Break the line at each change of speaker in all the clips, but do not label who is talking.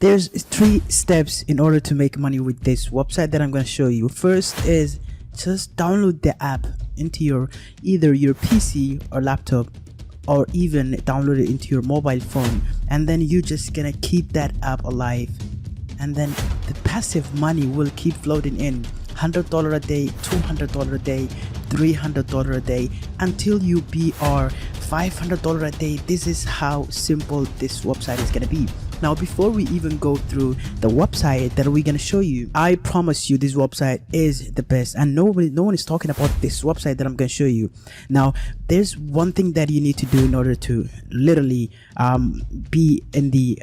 There's 3 steps in order to make money with this website that I'm going to show you. First is just download the app into your either your PC or laptop, or even download it into your mobile phone, and then you're just gonna keep that app alive, and then the passive money will keep floating in. $100 a day, $200 a day, $300 a day, until you be our $500 a day. This is how simple this website is gonna be. Now, before we even go through the website that we're gonna show you, I promise you this website is the best, and no one is talking about this website that I'm gonna show you. Now, there's one thing that you need to do in order to literally be in the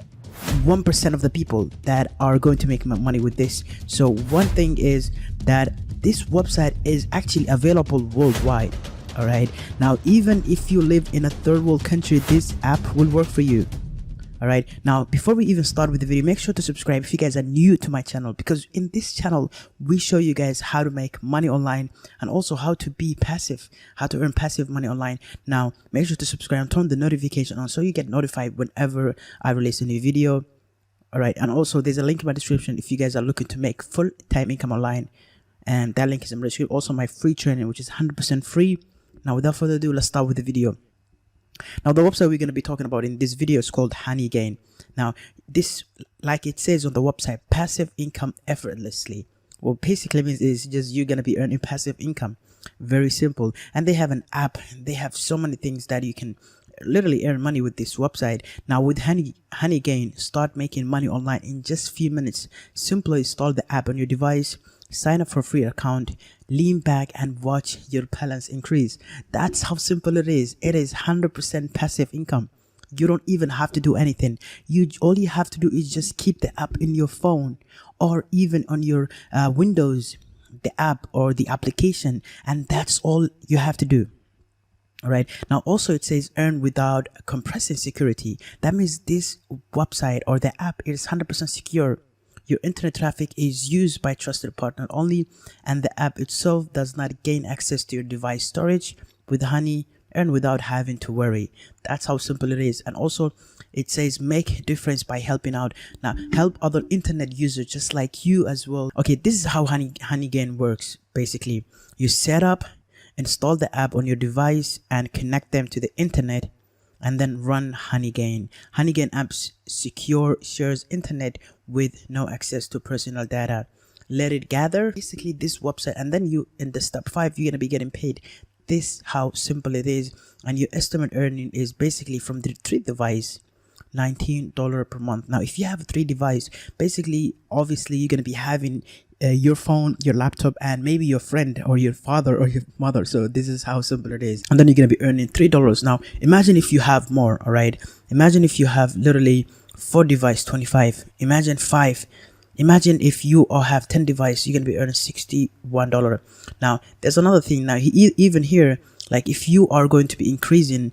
1% of the people that are going to make money with this. So one thing is that this website is actually available worldwide. All right, now even if you live in a third world country, this app will work for you. All right, now before we even start with the video, make sure to subscribe if you guys are new to my channel, because in this channel we show you guys how to make money online, and also how to be passive, how to earn passive money online. Now make sure to subscribe and turn the notification on so you get notified whenever I release a new video. All right, and also there's a link in my description if you guys are looking to make full-time income online, and that link is in my description. Also my free training, which is 100% free. Now without further ado, let's start with the video. Now the website we're going to be talking about in this video is called HoneyGain. Now this, like it says on the website, passive income effortlessly. What basically means is just you're going to be earning passive income. Very simple. And they have an app. They have so many things that you can literally earn money with this website. Now with HoneyGain, start making money online in just few minutes. Simply install the app on your device, sign up for a free account, lean back and watch your balance increase. That's how simple it is. It is 100% passive income. You don't even have to do anything. All you have to do is just keep the app in your phone, or even on your Windows, the app or the application, and that's all you have to do. All right, now also it says earn without compressing security. That means this website or the app is 100% secure. Your internet traffic is used by trusted partner only, and the app itself does not gain access to your device storage. With Honey, earn without having to worry. That's how simple it is. And also it says make difference by helping out. Now help other internet users just like you as well. Okay, this is how HoneyGain works. Basically, you set up, install the app on your device and connect them to the internet, and then run HoneyGain. HoneyGain apps secure, shares internet with no access to personal data. Let it gather basically this website, and then you in the step 5 you're gonna be getting paid. This how simple it is. And your estimate earning is basically from the 3 device, $19 per month. Now if you have 3 device, basically obviously you're gonna be having your phone, your laptop, and maybe your friend or your father or your mother. So this is how simple it is. And then you're gonna be earning $3. Now imagine if you have more. All right, imagine if you have literally 4 device, 25. Imagine 5. Imagine if you all have 10 device, you're gonna be earning $61. Now there's another thing. Now even here, like if you are going to be increasing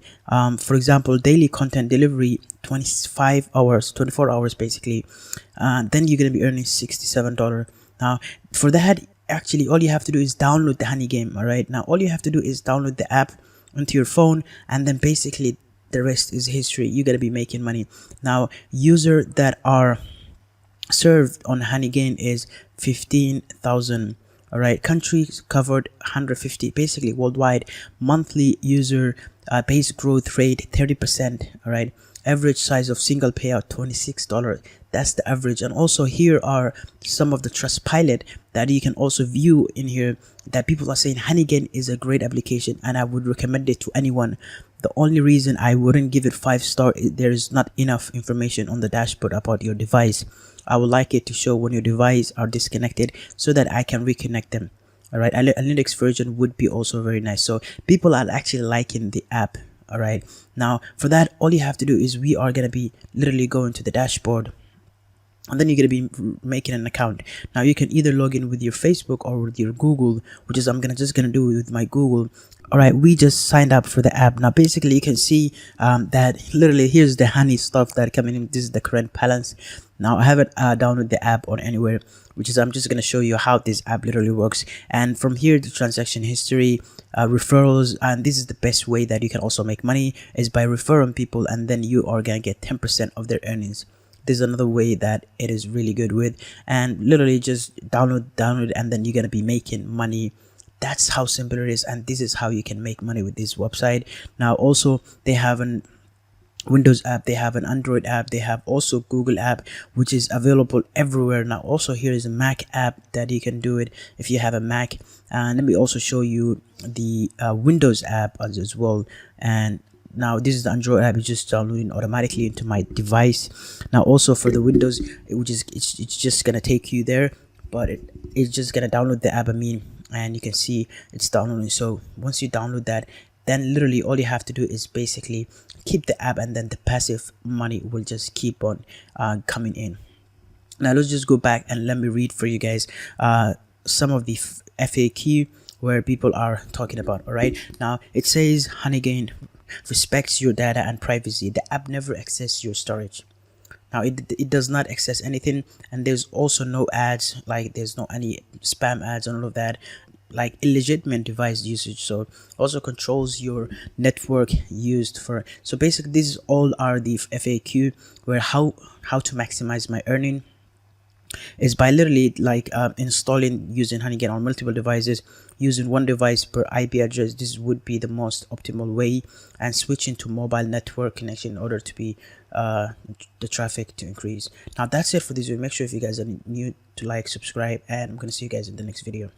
for example daily content delivery 25 hours, 24 hours basically, then you're gonna be earning $67. Now for that, actually all you have to do is download the HoneyGain. All right, now all you have to do is download the app onto your phone, and then basically the rest is history. You're gonna be making money. Now user that are served on HoneyGain is 15,000. all right, countries covered 150, basically worldwide. Monthly user base growth rate 30%. all right, average size of single payout $26. That's the average. And also here are some of the Trustpilot that you can also view in here, that people are saying HoneyGain is a great application and I would recommend it to anyone. The only reason I wouldn't give it 5-star is there is not enough information on the dashboard about your device. I would like it to show when your device are disconnected so that I can reconnect them. All right, a Linux version would be also very nice. So people are actually liking the app. All right, now for that, all you have to do is we are going to be literally going to the dashboard, and then you're going to be making an account. Now you can either log in with your Facebook or with your Google, which is I'm just gonna do it with my Google. All right, we just signed up for the app. Now basically you can see that literally here's the Honey stuff that coming in. This is the current balance. Now I haven't downloaded the app on anywhere, which is I'm just gonna show you how this app literally works. And from here, the transaction history, referrals, and this is the best way that you can also make money is by referring people, and then you are gonna get 10% of their earnings. there's another way that it is really good with, and literally just download, and then you're gonna be making money. That's how simple it is, and this is how you can make money with this website. Now also they have an Windows app, they have an Android app, they have also Google app, which is available everywhere. Now also here is a Mac app that you can do it if you have a Mac, and let me also show you the Windows app as well. And now this is the Android app, it's just downloading automatically into my device. Now also for the Windows, it's just gonna take you there, but it's just gonna download the app, and you can see it's downloading. So once you download that, then literally all you have to do is basically keep the app, and then the passive money will just keep on coming in. Now let's just go back and let me read for you guys some of the FAQ where people are talking about. All right, now it says Honeygain respects your data and privacy. The app never accesses your storage. Now it does not access anything, and there's also no ads, like there's no any spam ads and all of that, like illegitimate device usage. So also controls your network used for. So basically this is all are the FAQ where how to maximize my earning is by literally like installing using Honeygain on multiple devices, using one device per IP address. This would be the most optimal way, and switching to mobile network connection in order to be the traffic to increase. Now that's it for this video. Make sure if you guys are new to like, subscribe, and I'm gonna see you guys in the next video.